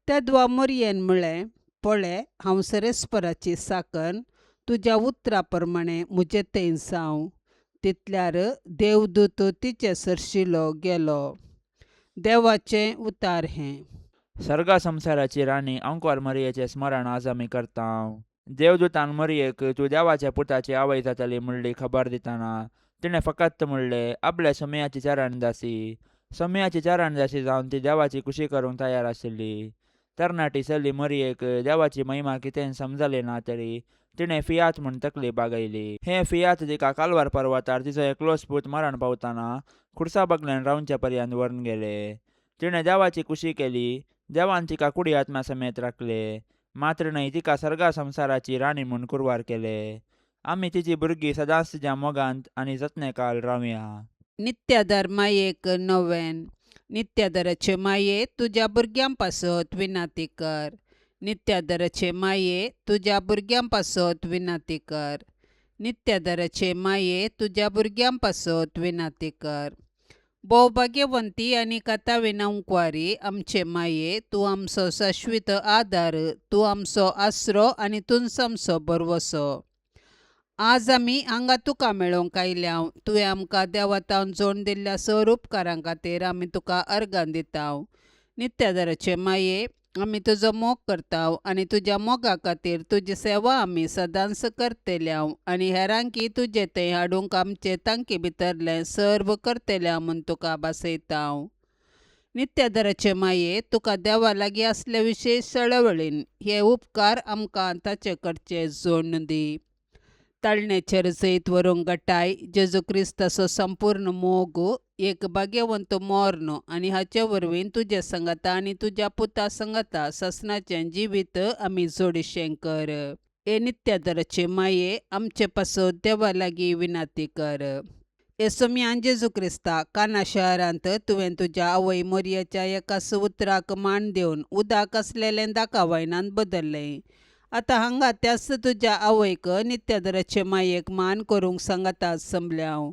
तेदवा मोरयेन म्हणलें, पळय, हांव सरस्पराची साकन तुज्या उतरा प्रमाणें म्हजे थंय जावं. तितल्यार देवदूत तिचे सरशिलो गेलो. देवाचें उतार हें. सर्गा संसाराची राणी अंकवार मरियेचें स्मरण आज आमी करतांव. देवदूतान मरियेक तूं देवाच्या पुताची आवय जातली म्हणली खबर दितना तिणें फकत म्हणलें, आपल्या समयाची चरण दासी. समयाची चरण दासी जावन ती देवाची कुशी करूंक तयार आशिल्ली. तरणाटी चली मरियेक देवाची महिमा कितें समजली ना तरी तिणें फियात म्हूण तकली बागयली. हें फियात तिका कालवार पर्वतार तिचो एकलोच पूत मरण पावतना खुर्सा बगलेन रावचे पर्यंत व्हरून गेले. तिणें देवाची कुशी केली. देवान तिका कुडी आत्म्या समेत राखले. मात्र न्हय, तिका सर्गा संसाराची राणी म्हूण कुरवार केले. आमी तिची भुरगीं सदांच तिच्या मोगांत आनी जतनेकाल रावया. नित्यादार मायेक नोवेन. नित्यादाराचे माये, तुज्या भुरग्यां पासत विनाती कर. नित्यादाराचे माये, तुज्या भुरग्यां पासत विनाती कर. नित्यादाराचे माये, तुज्या भुरग्यां पासत विनाती कर. भोवभाग्यवंती आनी कथा विनवंकवारी आमचे माये, तूं आमचो शाश्वीत आदार, तूं आमचो आसरो आनी तुंचो आमचो बरवसो. आज आमी हांगा तुका मेळोवंक आयल्याव. तुवें आमकां देवातावन जोड दिल्ल्या सर उपकारां खातीर आमी तुका अर्गां दिताव. नित्यादाराचे माये, आमी तुजो मोग करताव आनी तुज्या मोगा खातीर तुजी सेवा आमी सदांच करतल्याव आनी हेरांकी तुजे थंय हाडूंक आमचे तांकी भितरलें सर्व करतल्या म्हूण तुका भासयताव. नित्यादाराचे माये, तुका देवा लागीं आसले विशेश चळवळीन हे उपकार आमकां ताचे कडचे जोडून दी. ताळणेचेर जैत व्हरूंक घटाय जेजू क्रिस्ताचो संपूर्ण मोग, एक भाग्यवंत मोर्न आनी हाचे वरवीं तुजे संगता आनी तुज्या पुता संगता ससनाचें जिवीत आमी जोडिशें कर. हे नित्यादाराचे माये, आमचे पासत देवा लागीं विनाती कर. येसुम्यान जेजू क्रिस्ता काना शहरांत तुवें तुज्या आवय मोरयेच्या एकाच उतराक मान दिवन उदाक आसलेलें दाखवायनान बदल्लें. आतां हांगा त्याच तुज्या आवयक नित्यादाराचे मायेक मान करूंक सांगतात संबल्याव.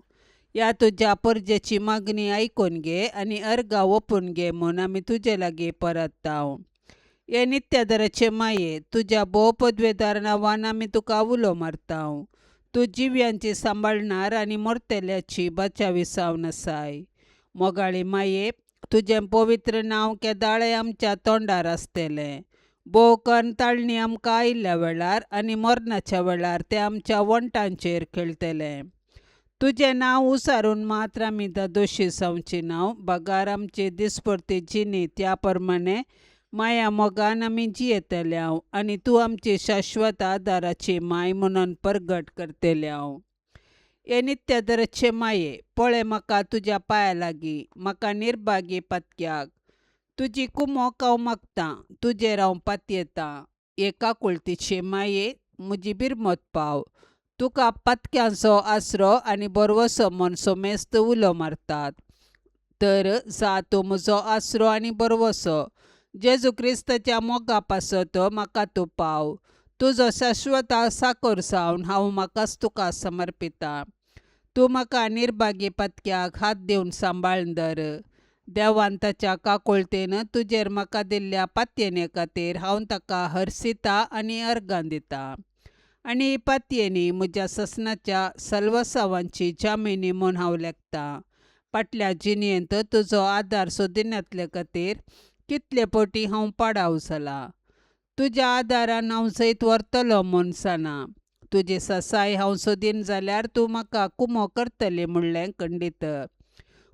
ह्या तुज्या परजेची मागणी आयकून घे आनी अर्गां ओपून घे म्हूण आमी तुजे लागीं परतताव. हे नित्यादाराचे माये, तुज्या भोव पदवेदार नांवान आमी तुका उलो मारताव. तूं जिव्यांची सांबाळणार आनी मोरतेल्याची बचावी सावन आसाय. मोगाळी माये, तुजें पवित्र नांव केदाळे आमच्या तोंडार आसतलें. भोव कर्ण ताळणी आमकां आयिल्ल्या वेळार आनी मरणाच्या वेळार ते आमच्या वंटांचेर खेळटले. तुजें नांव उसारून मात्र आमी दोशी जावची नाव. बगार आमची दिसपरती जिणी त्या प्रमाणें माया मोगान आमी जियेतल्याव आनी तूं आमची शाश्वत आदाराची माय म्हणून परगट करतल्याव. हे नित्यादाराचे माये, पळय म्हाका तुज्या पांया लागीं, म्हाका निर्भागी पत्क्याक. तुजी कुमोक हांव मागतां, तुजेर हांव पातयेतां. एका कुळतीचे माये, म्हजी बिरमत पाव. तुका पत्क्यांचो आसरो आनी बरवसो म्हूण सोमेस्त उलो मारतात. तर जा तूं म्हजो आसरो आनी बरवसो. जेजू क्रिस्ताच्या मोगा पासत म्हाका तूं पाव. तुजो शाश्वत साकर जावन हांव म्हाकाच तुका समर्पितां. तूं म्हाका निर्भागी पत्क्याक हात दिवन सांबाळून दर. देवान ताच्या काकुळतेन तुजेर म्हाका दिल्ल्या पातयेने खातीर हांव ताका हरसिता आनी अर्गां दिता. आनी पातयेनी म्हज्या ससनाच्या सल्वसावांची जामिनी म्हूण हांव लेखतां. फाटल्या जिणेंत तुजो आदार सोदिनातले खातीर कितले फावटी हांव पाडाव जाला. तुज्या आदारान हांव जैत व्हरतलो म्हूण साना. तुजी ससाय हांव सोदीन जाल्यार तूं म्हाका कुमो करतली म्हणलें खंडीत.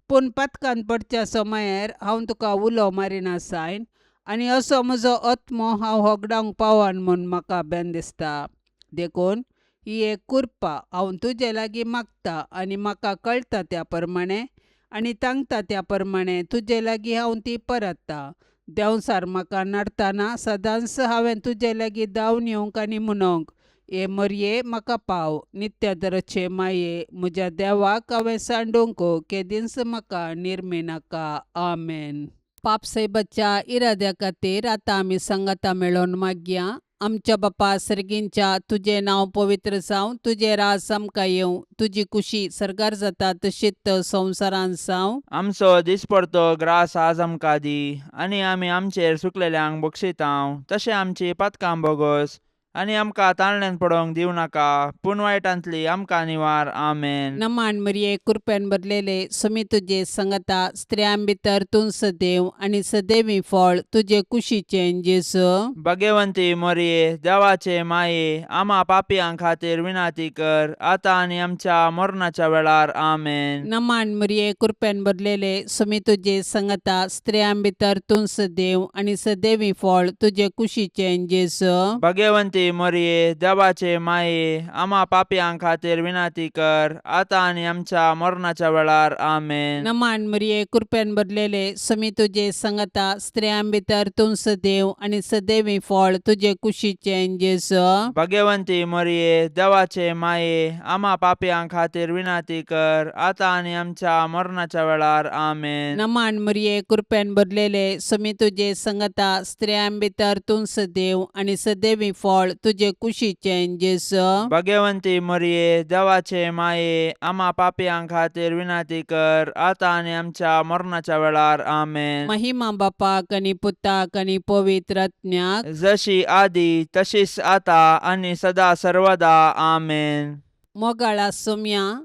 पूण पथकान पडच्या समयार हांव तुका उलो मारिना सायन आनी असो म्हजो आत्मो हांव होगडावंक पावान म्हूण म्हाका बेन दिसता. देखून ही एक कुरपा हांव तुजे लागीं मागता आनी म्हाका कळटा त्या प्रमाणें आनी तांगता त्या प्रमाणें तुजे लागीं हांव ती परतता. देंवसार म्हाका नडटाना सदांच हांवें तुजे लागीं धांवन येवंक आनी म्हणोंक, हे मरये म्हाका पाव. नित्यादराचे माये म्हज्या देवाक हांवें सांडूंक केदींच म्हाका निर्मेनाका. आमेन. पापसैबाच्या इराद्या खातीर आतां आमी संगता मेळोन मागया. आमच्या बापा सर्गींच्या तुजें नांव पवित्र जावं, तुजें राज आमकां येवं, तुजी कुशी सरकार जाता तशीच संवसारांत जावं. आमचो दिसपडतो ग्रास आज आमकां दी, आनी आमी आमचेर सुकलेल्यांक बक्षितांव. तशें आमची पातकां बोगोस आनी आमकां ताळण्यांत पडोवंक दिवं नाका, पूण वायटांतली आमकां निवार. आमेन. नमान मरिये कृपेन भरलेले समी तुजे संगता स्त्रियां भितर तूं सदैव आनी सदैवी फळ तुजे कुशीचें जेजू. भाग्यवंती मरिये देवाचे माये, आमा पापियां खातीर विनाती कर, आतां आनी आमच्या मरणाच्या वेळार. आमेन. नमान मरिये कृपेन भरलेले समी तुजे संगता स्त्रियां भितर तूं सदैव आनी सदैवी फळ तुजे कुशीचें जेजू. भाग्यवंती मरिये देवाचे माये, आमा पापियां खातीर विनाती कर, आतां आनी आमच्या मरणाच्या वेळार. आमेन. नमान मरिये कृपेन भरलेले समी तुजे संगता स्त्रियां भितर तूं सदैव आनी सदैवी फळ तुजे कुशीचें जेजू. भाग्यवंती मरिये देवाचे माये, आमा पापियां खातीर विनाती कर, आतां आनी आमच्या मरणाच्या वेळार. आमेन. नमान मरिये कृपेन भरलेले समी तुजे संगता स्त्रियां भितर तूं सदैव आनी सदैवी फळ तुजे कुशीचें जेजू. भाग्यवंती मरिये देवाचे माये, आमा पापियां खातीर विनाती कर, आतां आनी आमच्या मरणाच्या वेळार. आमेन. महिमा बापाक आनी पुताक आनी पवित्र आत्म्याक, जशी आदी तशीच आता आनी सदा सर्वदा. आमेन. मोगाळा सोम्या,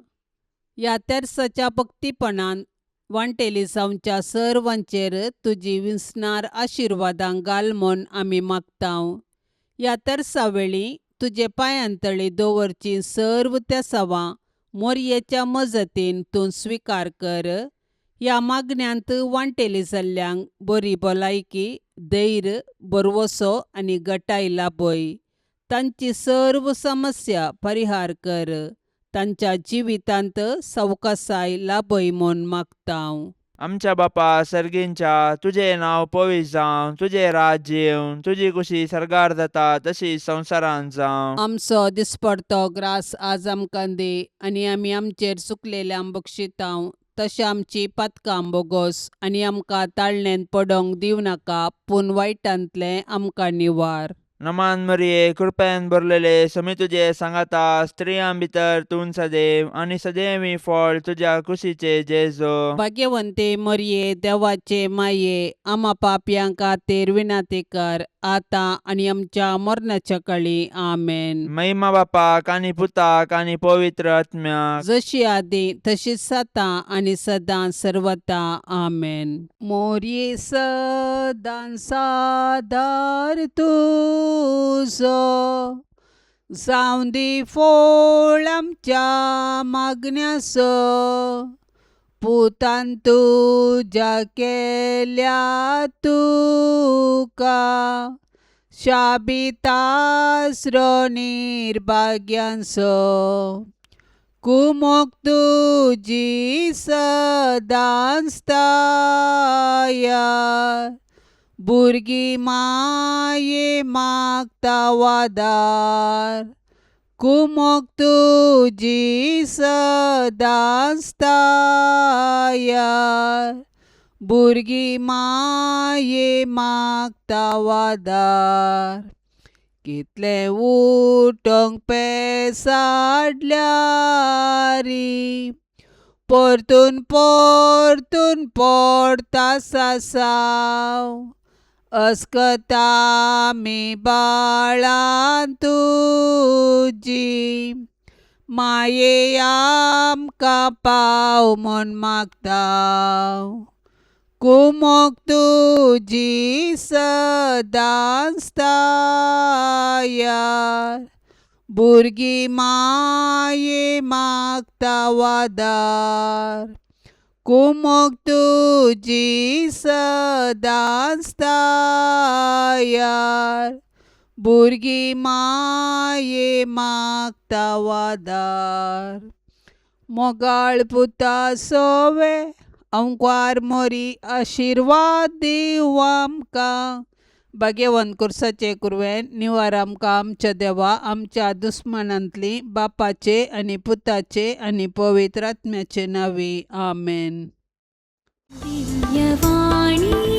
ह्या तेर्साच्या भक्तीपणान वांटेली जावच्या सर्वांचेर तुजी विस्नार आशिर्वादां घाल म्हूण आमी मागतांव. ह्या तेर्सा वेळी तुजे पांयांतळी दवरची सर्व तेसावां मोरयेच्या मजतीन तूं स्विकार कर. ह्या मागण्यांत वांटेली जाल्ल्यांक बरी भलायकी, धैर्य, बरवसो आनी घटाय लाभय. तांची सर्व समस्या परिहार कर. तांच्या जिवितांत सवकासाय लाभय म्हूण मागतांव. आमच्या बापा सर्गींच्या तुझे नाव पवित्र जावं, तुझे राज्य येवं, तुझी कुशी सरकार जाता तशी संवसारांत जावं. आमचो दिसपडतो ग्रास आज आमकां दे आनी आमी आमचेर चुकलेल्यांक बक्षितांव. तशें आमची पातकां बोगोस आनी आमकां ताळणेंत पडोवंक दिवं नाका, पूण वायटांतलें आमकां निवार. नमान मरिये कृपेन भरलेले समी तुजे सांगाता स्त्रियां भितर तूं सदैव आनी सदैवी फळ तुज्या कुशीचे जेजू. भाग्यवंते मरिये देवाचे माये, आमा पापयां खातीर विनाती कर, आतां आनी आमच्या मरणाच्या काळी. आमेन. महिमा बापाक आनी पुताक आनी पवित्र आत्म्याक, जशी आदी तशीच आतां आनी सदां सर्वता. आमेन. मोरये सदां सादार तुजो जावं दी फोळ आमच्या मागण्यासो. पुतान तुज्या केल्या तुका शाबितास्रो निर्भाग्यांचो. कुमोक तुजी सदां स्तायार, भुरगी माये मागता वादार. कुमोक तुजी सदां स्तायार, भुरगी माये मागता वादार. कितले उठोंक पेसाडल्यारी परतून परतून पडता सासाव अस्कता मी बाळां तुजी माये आमकां पाव म्हण मागता कुमोक तुजी सदांच तायार भुरगीं माये मागता वादार कुमोक तुजी सदांच तायार भुरगीं माये मागता वादार मोगाळ पुता सोवे अंकवार मोरी आशिर्वाद दिव आमकां भाग्यवन कुर्साचे कुरवेन निवार आमकां आमच्या देवा आमच्या दुस्मनांतली बापाचे आनी पुताचे आनी पवित्र आत्म्याचे नांवी आमेन. दिव्यवाणी